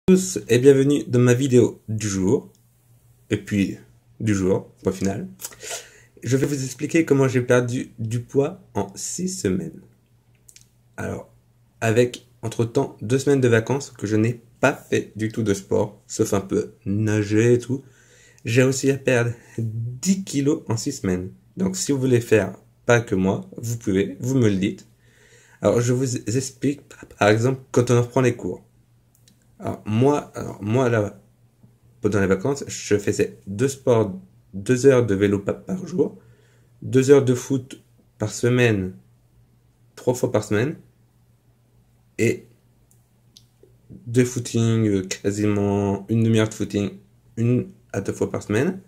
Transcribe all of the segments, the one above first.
Tous et bienvenue dans ma vidéo du jour, et puis du jour, point final. Je vais vous expliquer comment j'ai perdu du poids en 6 semaines. Alors, avec entre-temps 2 semaines de vacances que je n'ai pas fait du tout de sport, sauf un peu nager et tout, j'ai réussi à perdre 10 kilos en 6 semaines. Donc si vous voulez faire pas que moi, vous pouvez, vous me le dites. Alors je vous explique, par exemple, quand on reprend les cours. Alors moi là, pendant les vacances, je faisais 2 sports, 2 heures de vélo par jour, 2 heures de foot par semaine, 3 fois par semaine, et 2 footings, quasiment une demi-heure de footing, 1 à 2 fois par semaine,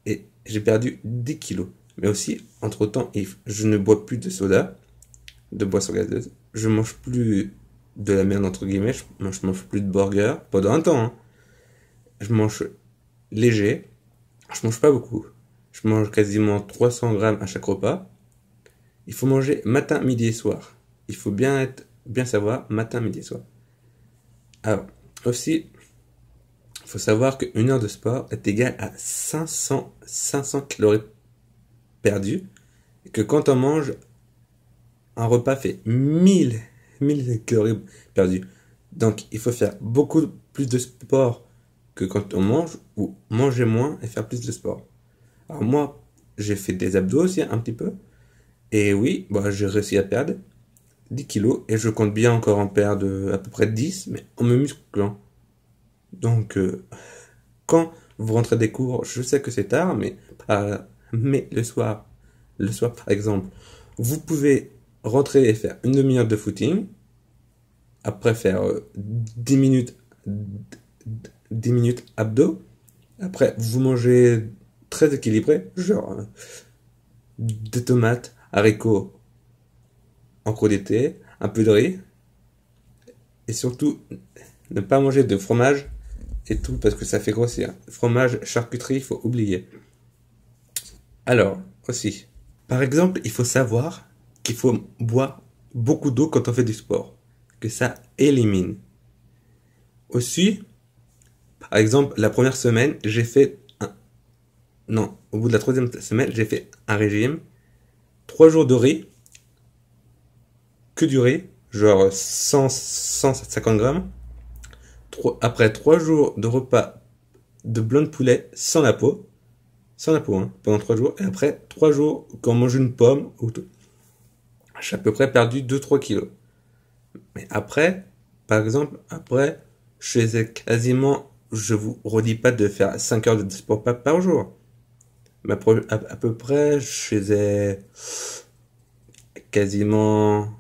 et j'ai perdu 10 kilos. Mais aussi, entre-temps, je ne bois plus de soda, de boisson gazeuse, je mange plus de la merde entre guillemets, je mange plus de burgers, pendant un temps, hein. Je mange léger, je mange pas beaucoup. Je mange quasiment 300 grammes à chaque repas. Il faut manger matin, midi et soir. Il faut bien savoir matin, midi et soir. Alors, aussi, il faut savoir qu'une heure de sport est égale à 500 calories perdues. Et que quand on mange, un repas fait 1000 calories perdues. Donc, il faut faire beaucoup plus de sport que quand on mange, ou manger moins et faire plus de sport. Alors moi, j'ai fait des abdos aussi un petit peu. Et oui, j'ai réussi à perdre 10 kilos. Et je compte bien encore en perdre à peu près 10, mais en me musclant. Donc, quand vous rentrez des cours, je sais que c'est tard, mais le soir par exemple, vous pouvez rentrer et faire une demi-heure de footing. Après faire 10 minutes abdos. Après, vous mangez très équilibré, genre des tomates, haricots en crudité, un peu de riz, et surtout ne pas manger de fromage et tout parce que ça fait grossir. Fromage, charcuterie, il faut oublier. Alors, aussi, par exemple, il faut savoir qu'il faut boire beaucoup d'eau quand on fait du sport, que ça élimine. Aussi, par exemple, la première semaine, au bout de la 3e semaine, j'ai fait un régime. 3 jours de riz, que du riz, genre 150 grammes. Après 3 jours de repas de blanc de poulet sans la peau, hein, pendant 3 jours. Et après 3 jours, quand on mange une pomme, j'ai à peu près perdu 2-3 kilos. Mais après, par exemple, je faisais quasiment, je vous redis pas de faire 5 heures de sport par jour. Mais à peu près, je faisais quasiment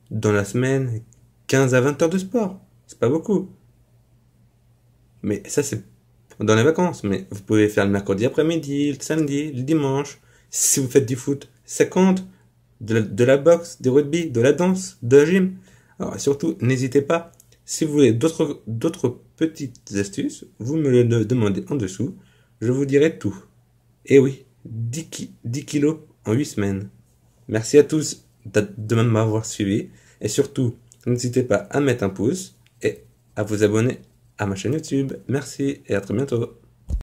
dans la semaine 15 à 20 heures de sport. C'est pas beaucoup. Mais ça, c'est dans les vacances. Mais vous pouvez faire le mercredi après-midi, le samedi, le dimanche. Si vous faites du foot, ça compte. De la boxe, du rugby, de la danse, de la gym. Alors surtout, n'hésitez pas. Si vous voulez d'autres petites astuces, vous me le demandez en dessous. Je vous dirai tout. Et oui, 10 kilos en 8 semaines. Merci à tous de m'avoir suivi. Et surtout, n'hésitez pas à mettre un pouce et à vous abonner à ma chaîne YouTube. Merci et à très bientôt.